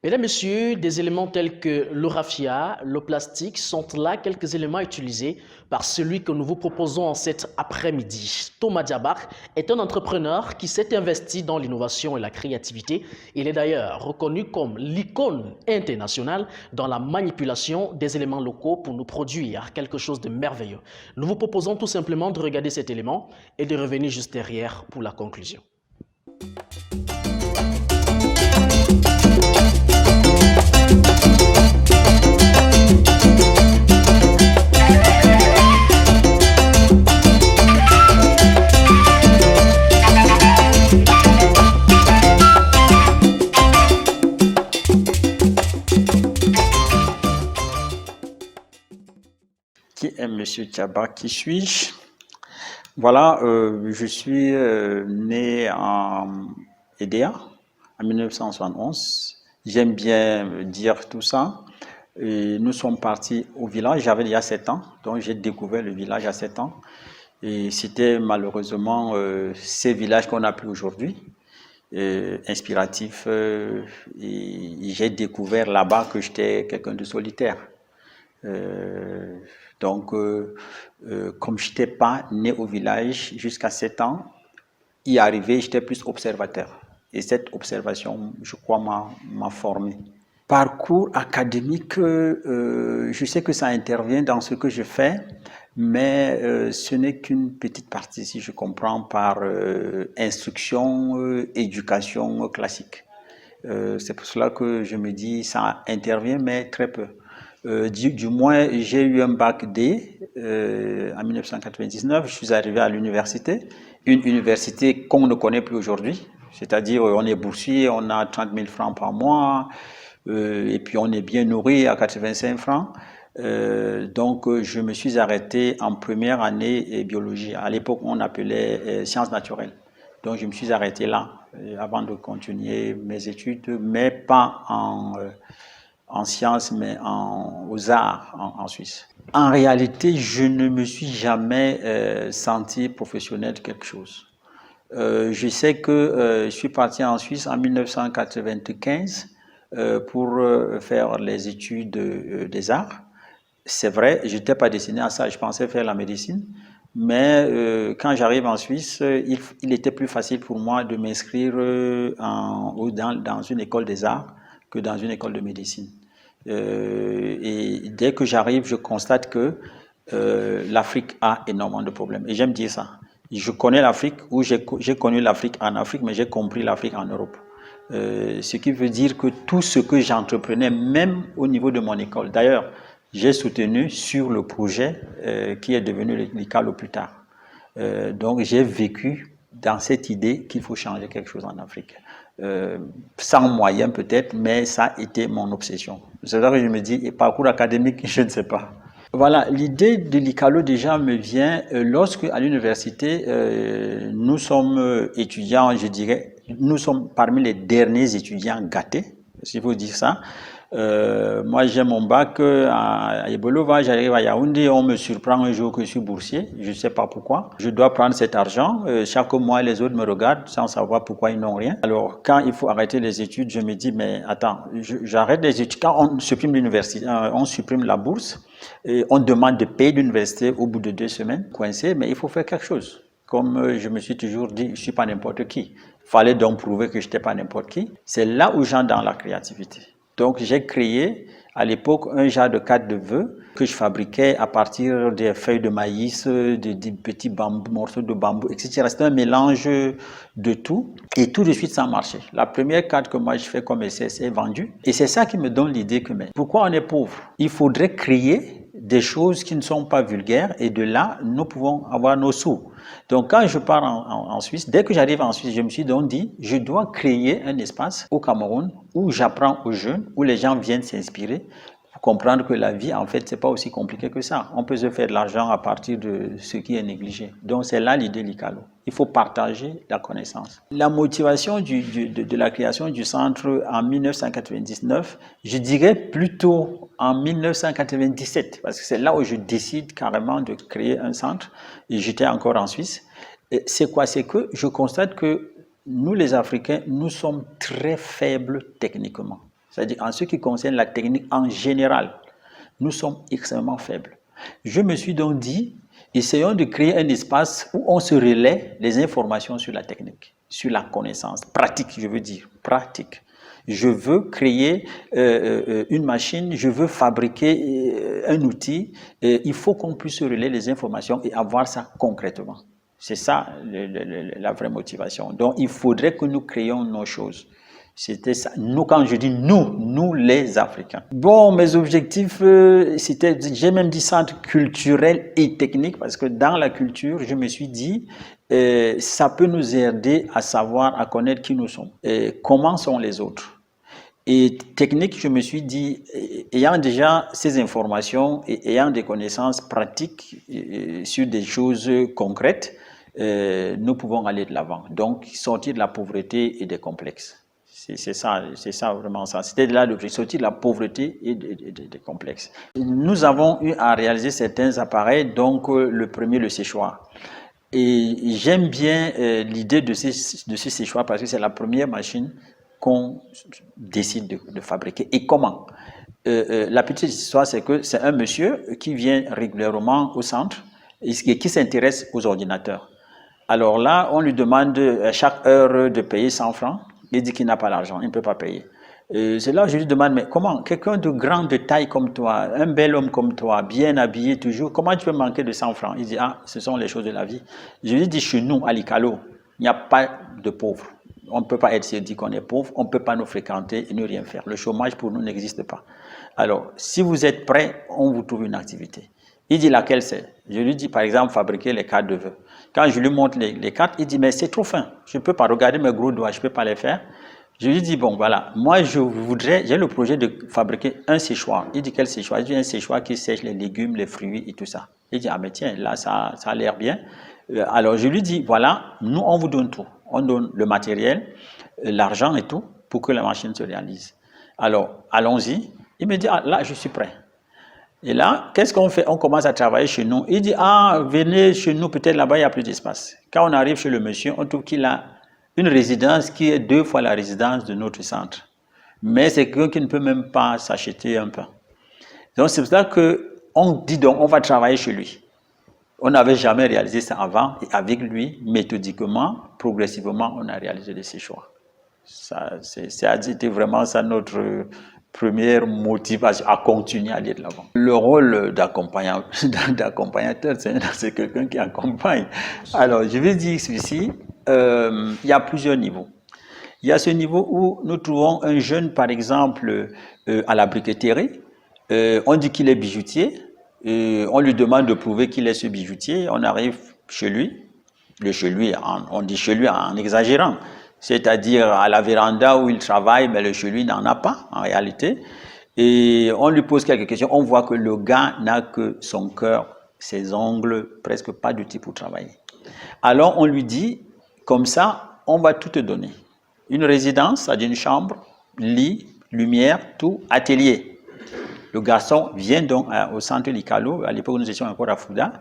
Mesdames, Messieurs, des éléments tels que le raffia, le plastique sont là quelques éléments utilisés par celui que nous vous proposons en cet après-midi. Thomas Diabar est un entrepreneur qui s'est investi dans l'innovation et la créativité. Il est d'ailleurs reconnu comme l'icône internationale dans la manipulation des éléments locaux pour nous produire quelque chose de merveilleux. Nous vous proposons tout simplement de regarder cet élément et de revenir juste derrière pour la conclusion. Qui est Monsieur Diabar? Qui suis-je? Voilà, je suis né en EDA en 1971. J'aime bien dire tout ça. Et nous sommes partis au village, j'avais déjà 7 ans, donc j'ai découvert le village à 7 ans. Et c'était malheureusement ces villages qu'on n'a plus aujourd'hui, inspiratifs. Et j'ai découvert là-bas que j'étais quelqu'un de solitaire. Comme je n'étais pas né au village jusqu'à 7 ans, y arriver, j'étais plus observateur. Et cette observation, je crois, m'a formé. Parcours académique, je sais que ça intervient dans ce que je fais, mais ce n'est qu'une petite partie, si je comprends, par instruction, éducation classique. C'est pour cela que je me dis, ça intervient, mais très peu. Du moins, j'ai eu un bac D en 1999. Je suis arrivé à l'université, une université qu'on ne connaît plus aujourd'hui. C'est-à-dire, on est boursier, on a 30 000 francs par mois, et puis on est bien nourri à 85 francs. Je me suis arrêté en première année biologie. À l'époque, on appelait sciences naturelles. Donc, je me suis arrêté là avant de continuer mes études, mais pas en sciences, mais aux arts en Suisse. En réalité, je ne me suis jamais senti professionnel de quelque chose. Je sais que je suis parti en Suisse en 1995 pour faire les études des arts. C'est vrai, je n'étais pas destiné à ça, je pensais faire la médecine. Mais quand j'arrive en Suisse, il était plus facile pour moi de m'inscrire dans une école des arts que dans une école de médecine. Et dès que j'arrive, je constate que l'Afrique a énormément de problèmes. Et j'aime dire ça. Je connais l'Afrique, ou j'ai connu l'Afrique en Afrique, mais j'ai compris l'Afrique en Europe. Ce qui veut dire que tout ce que j'entreprenais, même au niveau de mon école, d'ailleurs, j'ai soutenu sur le projet qui est devenu l'ICALO plus tard. Donc j'ai vécu dans cette idée qu'il faut changer quelque chose en Afrique. Sans moyens peut-être, mais ça a été mon obsession. C'est là que je me dis, et parcours académique, je ne sais pas. Voilà, l'idée de l'ICALO déjà me vient lorsque à l'université, nous sommes étudiants, je dirais, nous sommes parmi les derniers étudiants gâtés, s'il faut dire ça. Moi, j'ai mon bac à Ebolova, j'arrive à Yaoundé, on me surprend un jour que je suis boursier, je ne sais pas pourquoi. Je dois prendre cet argent, chaque mois les autres me regardent sans savoir pourquoi ils n'ont rien. Alors, quand il faut arrêter les études, je me dis, mais attends, j'arrête les études. Quand on supprime l'université, on supprime la bourse, et on demande de payer l'université au bout de 2 semaines, coincé, mais il faut faire quelque chose. Comme je me suis toujours dit, je ne suis pas n'importe qui. Il fallait donc prouver que je n'étais pas n'importe qui. C'est là où j'entre dans la créativité. Donc, j'ai créé à l'époque un genre de carte de vœux que je fabriquais à partir des feuilles de maïs, des petits morceaux de bambou, etc. C'était un mélange de tout et tout de suite ça marchait. La première carte que moi je fais comme essai, c'est vendue et c'est ça qui me donne l'idée que pourquoi on est pauvre? Il faudrait créer des choses qui ne sont pas vulgaires et de là, nous pouvons avoir nos sous. Donc, quand je pars en Suisse, dès que j'arrive en Suisse, je me suis donc dit, je dois créer un espace au Cameroun où j'apprends aux jeunes, où les gens viennent s'inspirer pour comprendre que la vie, en fait, c'est pas aussi compliqué que ça. On peut se faire de l'argent à partir de ce qui est négligé. Donc, c'est là l'idée de l'ICALO. Il faut partager la connaissance. La motivation de la création du centre en 1999, je dirais plutôt en 1997, parce que c'est là où je décide carrément de créer un centre, et j'étais encore en Suisse. C'est quoi? C'est que je constate que nous, les Africains, nous sommes très faibles techniquement. C'est-à-dire en ce qui concerne la technique en général, nous sommes extrêmement faibles. Je me suis donc dit, essayons de créer un espace où on se relaie les informations sur la technique, sur la connaissance, pratique, je veux dire, pratique. Je veux créer une machine, je veux fabriquer un outil, il faut qu'on puisse relayer les informations et avoir ça concrètement. C'est ça la vraie motivation. Donc il faudrait que nous créions nos choses. C'était ça. Nous, quand je dis nous les Africains. Bon, mes objectifs, c'était, j'ai même dit centre culturel et technique, parce que dans la culture, je me suis dit, ça peut nous aider à savoir, à connaître qui nous sommes, comment sont les autres. Et technique, je me suis dit, ayant déjà ces informations et ayant des connaissances pratiques sur des choses concrètes, nous pouvons aller de l'avant. Donc, sortir de la pauvreté et des complexes. C'est ça vraiment ça. C'était là l'objectif, sortir de la pauvreté et des complexes. Nous avons eu à réaliser certains appareils, donc le premier, le séchoir. Et j'aime bien l'idée de ce séchoir parce que c'est la première machine qu'on décide de fabriquer. Et comment? La petite histoire, c'est que c'est un monsieur qui vient régulièrement au centre et qui s'intéresse aux ordinateurs. Alors là, on lui demande à chaque heure de payer 100 francs. Il dit qu'il n'a pas l'argent, il ne peut pas payer. C'est là que je lui demande, mais comment, quelqu'un de grand de taille comme toi, un bel homme comme toi, bien habillé toujours, comment tu peux manquer de 100 francs? Il dit, ah, ce sont les choses de la vie. Je lui dis, chez nous, à l'Icalo, il n'y a pas de pauvres. On ne peut pas être dit qu'on est pauvre, on ne peut pas nous fréquenter et ne rien faire. Le chômage pour nous n'existe pas. Alors, si vous êtes prêt, on vous trouve une activité. Il dit laquelle c'est? Je lui dis par exemple fabriquer les cartes de vœux. Quand je lui montre les cartes, il dit mais c'est trop fin, je ne peux pas regarder mes gros doigts, je ne peux pas les faire. Je lui dis bon voilà, moi j'ai le projet de fabriquer un séchoir. Il dit quel séchoir? Il dit un séchoir qui sèche les légumes, les fruits et tout ça. Il dit ah mais tiens, là ça a l'air bien. Alors je lui dis voilà, nous on vous donne tout. On donne le matériel, l'argent et tout pour que la machine se réalise. Alors allons-y. Il me dit ah là je suis prêt. Et là, qu'est-ce qu'on fait? On commence à travailler chez nous. Il dit, ah, venez chez nous, peut-être là-bas, il y a plus d'espace. Quand on arrive chez le monsieur, on trouve qu'il a une résidence qui est 2 fois la résidence de notre centre. Mais c'est quelqu'un qui ne peut même pas s'acheter un pain. Donc, c'est pour ça qu'on dit donc, on va travailler chez lui. On n'avait jamais réalisé ça avant. Et avec lui, méthodiquement, progressivement, on a réalisé de ces choix. C'était vraiment ça notre première motivation à continuer à aller de l'avant. Le rôle d'accompagnateur, c'est quelqu'un qui accompagne. Alors, je vais dire ceci, il y a plusieurs niveaux. Il y a ce niveau où nous trouvons un jeune, par exemple, à la briqueterie. On dit qu'il est bijoutier. On lui demande de prouver qu'il est ce bijoutier. On arrive chez lui. On dit chez lui en exagérant. C'est-à-dire à la véranda où il travaille, mais le chez lui n'en a pas en réalité. Et on lui pose quelques questions. On voit que le gars n'a que son cœur, ses ongles, presque pas d'outils pour travailler. Alors on lui dit, comme ça, on va tout te donner. Une résidence, c'est-à-dire une chambre, lit, lumière, tout, atelier. Le garçon vient donc au centre Licalo, à l'époque nous étions encore à Fouda.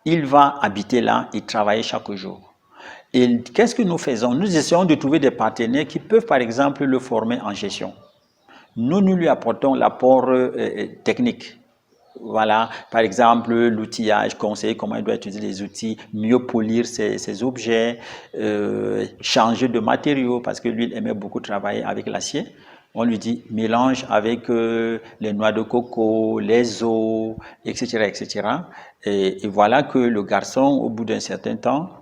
Il va habiter là et travailler chaque jour. Et qu'est-ce que nous faisons? Nous essayons de trouver des partenaires qui peuvent, par exemple, le former en gestion. Nous lui apportons l'apport technique. Voilà, par exemple, l'outillage, conseiller comment il doit utiliser les outils, mieux polir ses objets, changer de matériaux, parce que lui, il aimait beaucoup travailler avec l'acier. On lui dit mélange avec les noix de coco, les os, etc., etc. Et voilà que le garçon, au bout d'un certain temps,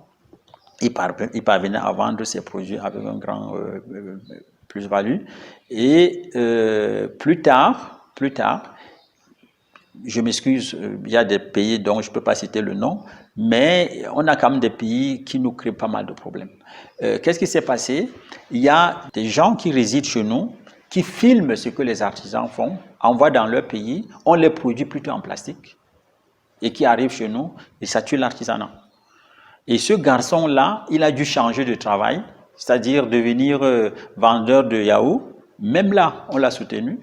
il parvenait à vendre ses produits avec un grand plus-value. Et plus tard, je m'excuse, il y a des pays dont je ne peux pas citer le nom, mais on a quand même des pays qui nous créent pas mal de problèmes. Qu'est-ce qui s'est passé? Il y a des gens qui résident chez nous, qui filment ce que les artisans font, envoient dans leur pays, on les produit plutôt en plastique, et qui arrivent chez nous, et ça tue l'artisanat. Et ce garçon-là, il a dû changer de travail, c'est-à-dire devenir vendeur de yaourt. Même là, on l'a soutenu,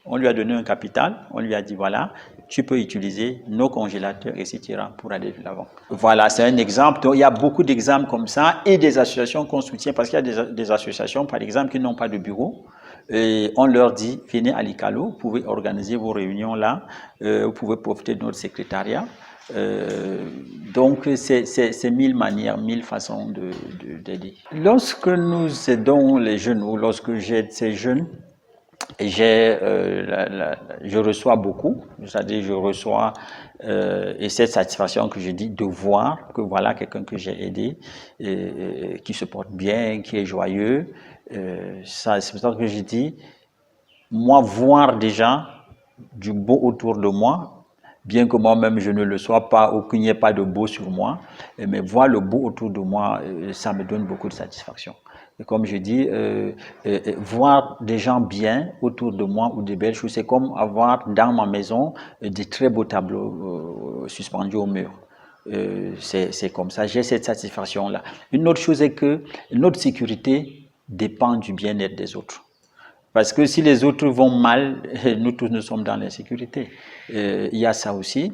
on lui a donné un capital, on lui a dit voilà, tu peux utiliser nos congélateurs, etc. pour aller de l'avant. Voilà, c'est un exemple. Donc, il y a beaucoup d'exemples comme ça et des associations qu'on soutient parce qu'il y a des associations, par exemple, qui n'ont pas de bureau. et on leur dit, venez à l'ICALO, vous pouvez organiser vos réunions là, vous pouvez profiter de notre secrétariat. Donc, c'est mille manières, mille façons d'aider. Lorsque nous aidons les jeunes ou lorsque j'aide ces jeunes, je reçois beaucoup, c'est-à-dire je reçois et cette satisfaction que je dis de voir que voilà quelqu'un que j'ai aidé, qui se porte bien, qui est joyeux. C'est pour ça que je dis, moi voir déjà du beau autour de moi, bien que moi-même je ne le sois pas ou qu'il n'y ait pas de beau sur moi, mais voir le beau autour de moi, ça me donne beaucoup de satisfaction. Et comme je dis, voir des gens bien autour de moi ou des belles choses, c'est comme avoir dans ma maison des très beaux tableaux suspendus au mur. C'est comme ça, j'ai cette satisfaction-là. Une autre chose est que notre sécurité dépend du bien-être des autres. Parce que si les autres vont mal, nous tous nous sommes dans l'insécurité. Il y a ça aussi.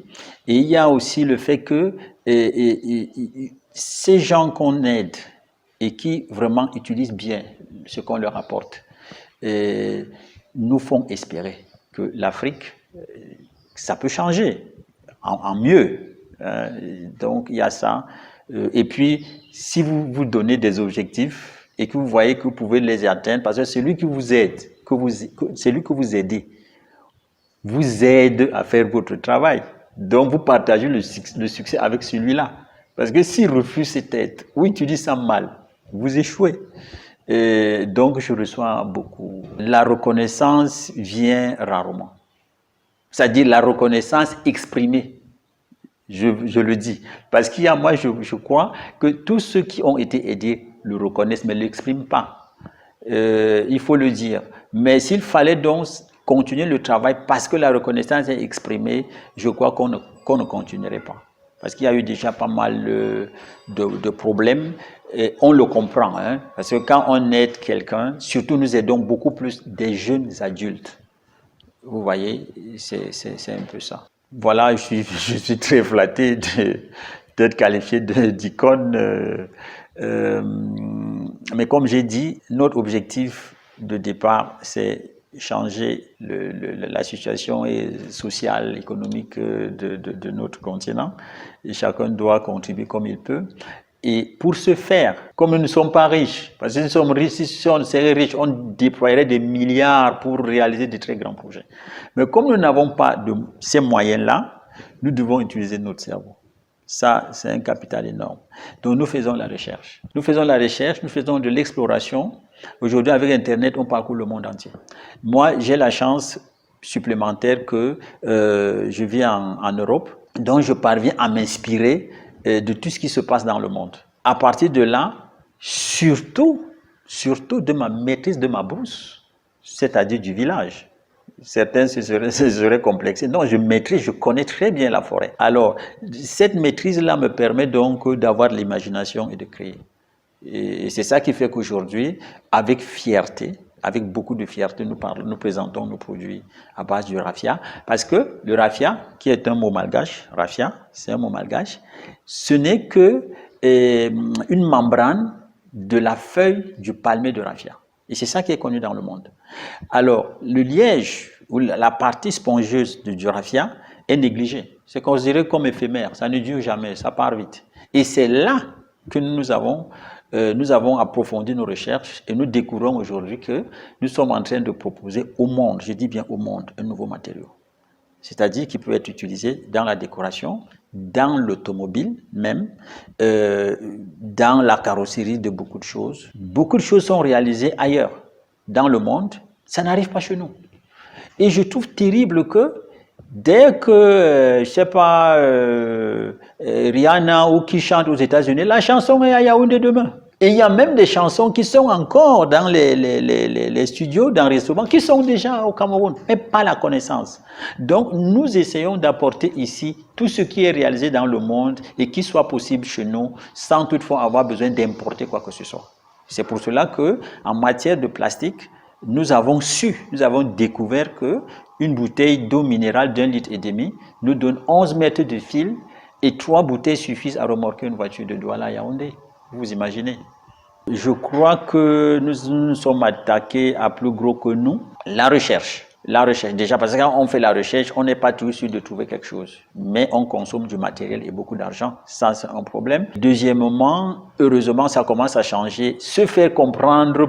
Et il y a aussi le fait que ces gens qu'on aide et qui vraiment utilisent bien ce qu'on leur apporte, nous font espérer que l'Afrique, ça peut changer en mieux. Donc il y a ça. Et puis, si vous vous donnez des objectifs et que vous voyez que vous pouvez les atteindre, parce que celui qui vous aide, celui que vous aidez, vous aide à faire votre travail. Donc, vous partagez le succès avec celui-là. Parce que s'il refuse cette aide, ou utilise ça mal, vous échouez. Et donc, je reçois beaucoup. La reconnaissance vient rarement. C'est-à-dire la reconnaissance exprimée. Je le dis. Parce qu'il y a, moi, je crois que tous ceux qui ont été aidés le reconnaissent, mais ne l'expriment pas. Il faut le dire. Mais s'il fallait donc continuer le travail parce que la reconnaissance est exprimée, je crois qu'on ne continuerait pas. Parce qu'il y a eu déjà pas mal de problèmes. Et on le comprend, hein, parce que quand on aide quelqu'un, surtout nous aidons beaucoup plus des jeunes adultes. Vous voyez, c'est un peu ça. Voilà, je suis très flatté d'être qualifié d'icône. Mais comme j'ai dit, notre objectif de départ, c'est changer la situation sociale, économique de notre continent. Et chacun doit contribuer comme il peut. Et pour ce faire, comme nous ne sommes pas riches, parce que si nous sommes riches, si on serait riches, on déployerait des milliards pour réaliser de très grands projets. Mais comme nous n'avons pas ces moyens-là, nous devons utiliser notre cerveau. Ça, c'est un capital énorme. Donc, nous faisons la recherche. Nous faisons la recherche, nous faisons de l'exploration. Aujourd'hui, avec Internet, on parcourt le monde entier. Moi, j'ai la chance supplémentaire que je vis en Europe, donc je parviens à m'inspirer de tout ce qui se passe dans le monde. À partir de là, surtout de ma maîtrise de ma brousse, c'est-à-dire du village. Certains se seraient complexés. Non, je maîtrise, je connais très bien la forêt. Alors, cette maîtrise-là me permet donc d'avoir de l'imagination et de créer. Et c'est ça qui fait qu'aujourd'hui, avec fierté, avec beaucoup de fierté, nous présentons nos produits à base du raffia. Parce que le raffia, qui est un mot malgache, raffia, c'est un mot malgache, ce n'est que une membrane de la feuille du palmier de raffia. Et c'est ça qui est connu dans le monde. Alors, le liège, ou la partie spongieuse du raffia, est négligée. C'est considéré comme éphémère, ça ne dure jamais, ça part vite. Et c'est là que nous avons approfondi nos recherches et nous découvrons aujourd'hui que nous sommes en train de proposer au monde, je dis bien au monde, un nouveau matériau. C'est-à-dire qu'il peut être utilisé dans la décoration, dans l'automobile même, dans la carrosserie de beaucoup de choses. Beaucoup de choses sont réalisées ailleurs, dans le monde, ça n'arrive pas chez nous. Et je trouve terrible que dès que, je ne sais pas, Rihanna ou qui chante aux États-Unis, la chanson est à Yaoundé demain. Et il y a même des chansons qui sont encore dans les studios, dans les restaurants, qui sont déjà au Cameroun, mais pas la connaissance. Donc, nous essayons d'apporter ici tout ce qui est réalisé dans le monde et qui soit possible chez nous, sans toutefois avoir besoin d'importer quoi que ce soit. C'est pour cela que, en matière de plastique, nous avons découvert que une bouteille d'eau minérale d'1,5 litre nous donne 11 mètres de fil et 3 bouteilles suffisent à remorquer une voiture de Douala à Yaoundé. Vous imaginez? Je crois que nous sommes attaqués à plus gros que nous. La recherche. La recherche, déjà, parce que quand on fait la recherche, on n'est pas toujours sûr de trouver quelque chose. Mais on consomme du matériel et beaucoup d'argent. Ça, c'est un problème. Deuxièmement, heureusement, ça commence à changer. Se faire comprendre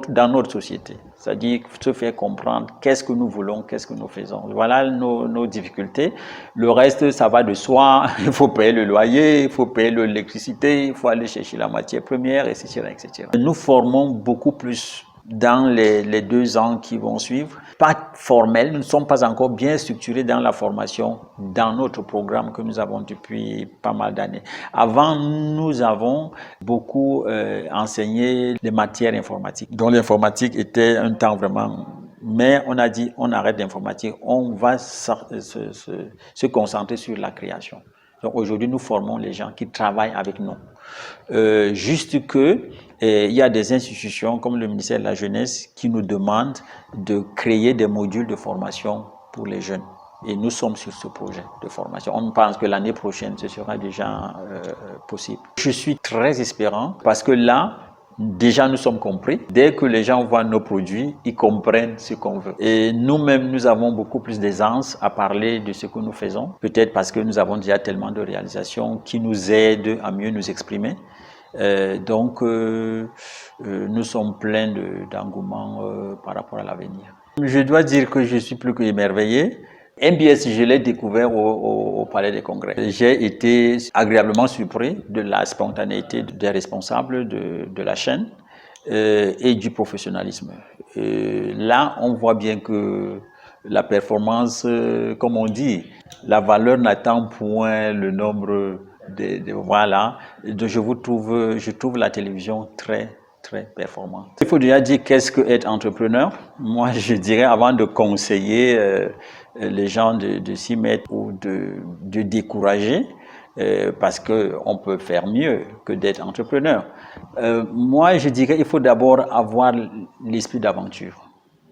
dans notre société. C'est-à-dire se faire comprendre qu'est-ce que nous voulons, qu'est-ce que nous faisons. Voilà nos difficultés. Le reste, ça va de soi. Il faut payer le loyer, il faut payer l'électricité, il faut aller chercher la matière première, etc., etc. Nous formons beaucoup plus dans les 2 ans qui vont suivre. Pas formel, nous ne sommes pas encore bien structurés dans la formation, dans notre programme que nous avons depuis pas mal d'années. Avant, nous avons beaucoup enseigné les matières informatiques, dont l'informatique était un temps vraiment... Mais on a dit, on arrête l'informatique, on va se concentrer sur la création. Donc aujourd'hui, nous formons les gens qui travaillent avec nous. Juste que il y a des institutions comme le ministère de la Jeunesse qui nous demandent de créer des modules de formation pour les jeunes. Et nous sommes sur ce projet de formation. On pense que l'année prochaine, ce sera déjà possible. Je suis très espérant parce que là, déjà nous sommes compris. Dès que les gens voient nos produits, ils comprennent ce qu'on veut. Et nous-mêmes, nous avons beaucoup plus d'aisance à parler de ce que nous faisons. Peut-être parce que nous avons déjà tellement de réalisations qui nous aident à mieux nous exprimer. Donc, nous sommes pleins d'engouement par rapport à l'avenir. Je dois dire que je suis plus qu'émerveillé. MBS, je l'ai découvert au Palais des Congrès. J'ai été agréablement surpris de la spontanéité des responsables de la chaîne et du professionnalisme. Là, on voit bien que la performance, comme on dit, la valeur n'attend point le nombre voilà. Je trouve la télévision très performante. Il faut déjà dire qu'est-ce que être entrepreneur. Moi, je dirais avant de conseiller les gens de s'y mettre ou de décourager, parce qu'on peut faire mieux que d'être entrepreneur. Moi, je dirais qu'il faut d'abord avoir l'esprit d'aventure.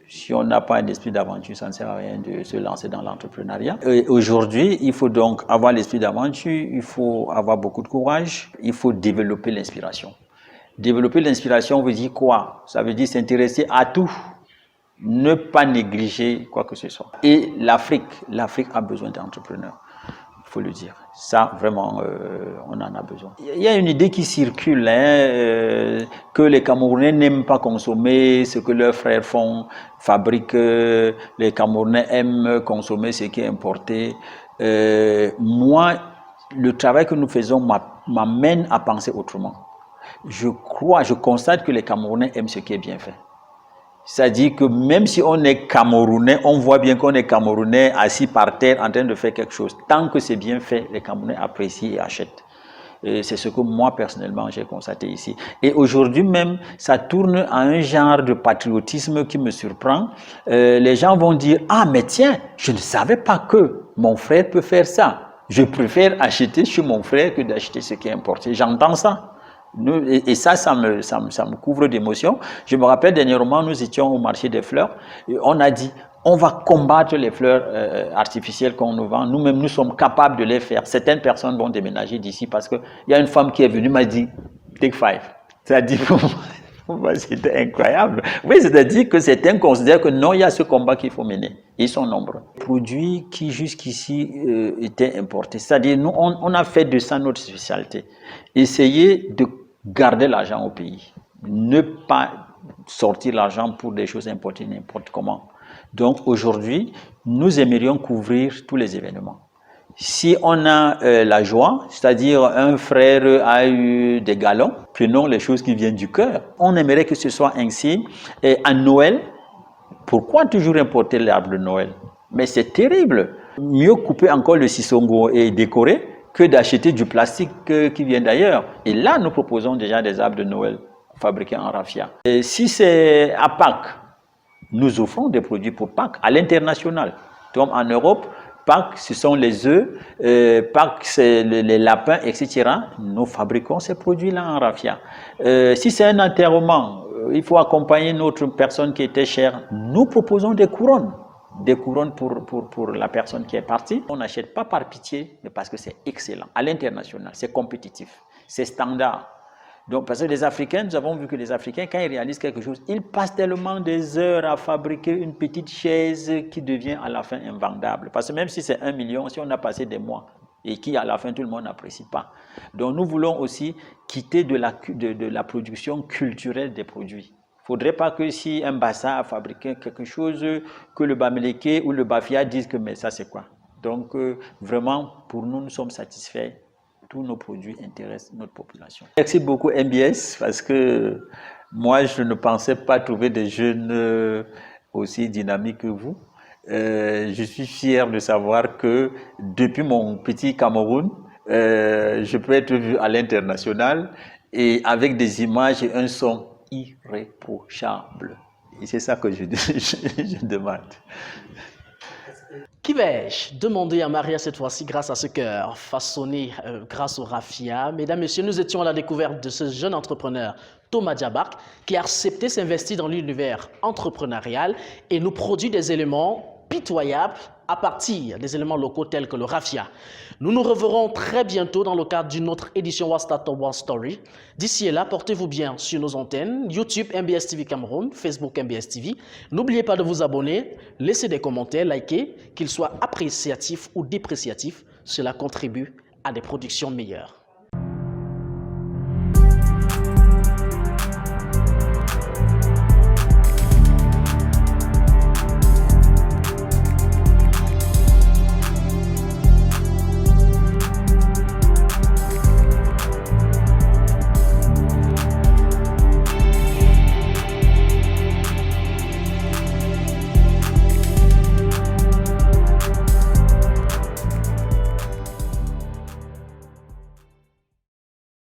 Si on n'a pas un esprit d'aventure, ça ne sert à rien de se lancer dans l'entrepreneuriat. Aujourd'hui, il faut donc avoir l'esprit d'aventure, il faut avoir beaucoup de courage, il faut développer l'inspiration. Développer l'inspiration veut dire quoi? Ça veut dire s'intéresser à tout, ne pas négliger quoi que ce soit. Et l'Afrique a besoin d'entrepreneurs, il faut le dire. Ça, vraiment, on en a besoin. Il y a une idée qui circule, que les Camerounais n'aiment pas consommer ce que leurs frères font, fabriquent. Les Camerounais aiment consommer ce qui est importé. Moi, le travail que nous faisons m'amène à penser autrement. Je constate que les Camerounais aiment ce qui est bien fait. C'est-à-dire que même si on est Camerounais, on voit bien qu'on est Camerounais assis par terre en train de faire quelque chose. Tant que c'est bien fait, les Camerounais apprécient et achètent. C'est ce que moi, personnellement, j'ai constaté ici. Et aujourd'hui même, ça tourne à un genre de patriotisme qui me surprend. Les gens vont dire « Ah, mais tiens, je ne savais pas que mon frère peut faire ça. Je préfère acheter chez mon frère que d'acheter ce qui est importé. » J'entends ça. Et ça me couvre d'émotions. Je me rappelle dernièrement, nous étions au marché des fleurs et on a dit, on va combattre les fleurs artificielles qu'on nous vend. Nous-mêmes, nous sommes capables de les faire. Certaines personnes vont déménager d'ici parce qu'il y a une femme qui est venue, m'a dit, take 5. C'est-à-dire, pour moi, c'était incroyable. Oui, c'est-à-dire que certains considèrent que non, il y a ce combat qu'il faut mener. Ils sont nombreux. Produits qui jusqu'ici étaient importés. C'est-à-dire, nous, on a fait de ça notre spécialité. Essayer de garder l'argent au pays. Ne pas sortir l'argent pour des choses importées n'importe comment. Donc aujourd'hui, nous aimerions couvrir tous les événements. Si on a la joie, c'est-à-dire un frère a eu des galons, prenons les choses qui viennent du cœur. On aimerait que ce soit ainsi. Et à Noël, pourquoi toujours importer l'arbre de Noël? Mais c'est terrible. Mieux couper encore le sissongo et décorer que d'acheter du plastique qui vient d'ailleurs. Et là, nous proposons déjà des arbres de Noël fabriqués en raffia. Et si c'est à Pâques, nous offrons des produits pour Pâques à l'international. Donc en Europe, Pâques, ce sont les œufs, Pâques, c'est les lapins, etc. Nous fabriquons ces produits-là en raffia. Si c'est un enterrement, il faut accompagner notre personne qui était chère. Nous proposons des couronnes. Des couronnes pour la personne qui est partie. On n'achète pas par pitié, mais parce que c'est excellent. À l'international, c'est compétitif, c'est standard. Donc, parce que les Africains, nous avons vu que les Africains, quand ils réalisent quelque chose, ils passent tellement des heures à fabriquer une petite chaise qui devient à la fin invendable. Parce que même si c'est 1 million, si on a passé des mois et qui à la fin tout le monde n'apprécie pas. Donc, nous voulons aussi quitter de la production culturelle des produits. Il ne faudrait pas que si un Bassa a fabriqué quelque chose, que le Bamileke ou le Bafia disent que mais ça c'est quoi. Donc, vraiment, pour nous, nous sommes satisfaits. Tous nos produits intéressent notre population. Merci beaucoup MBS parce que moi, je ne pensais pas trouver des jeunes aussi dynamiques que vous. Je suis fier de savoir que depuis mon petit Cameroun, je peux être vu à l'international et avec des images et un son irréprochable. Et c'est ça que je demande. Qui vais-je demander à Maria cette fois-ci grâce à ce cœur façonné grâce au raffia? Mesdames, Messieurs, nous étions à la découverte de ce jeune entrepreneur, Thomas Diabark, qui a accepté s'investir dans l'univers entrepreneurial et nous produit des éléments pitoyables à partir des éléments locaux tels que le raffia. Nous nous reverrons très bientôt dans le cadre d'une autre édition One Startup One Story. D'ici là, portez-vous bien sur nos antennes, YouTube MBS TV Cameroun, Facebook MBS TV. N'oubliez pas de vous abonner, laissez des commentaires, likez, qu'ils soient appréciatifs ou dépréciatifs. Cela contribue à des productions meilleures.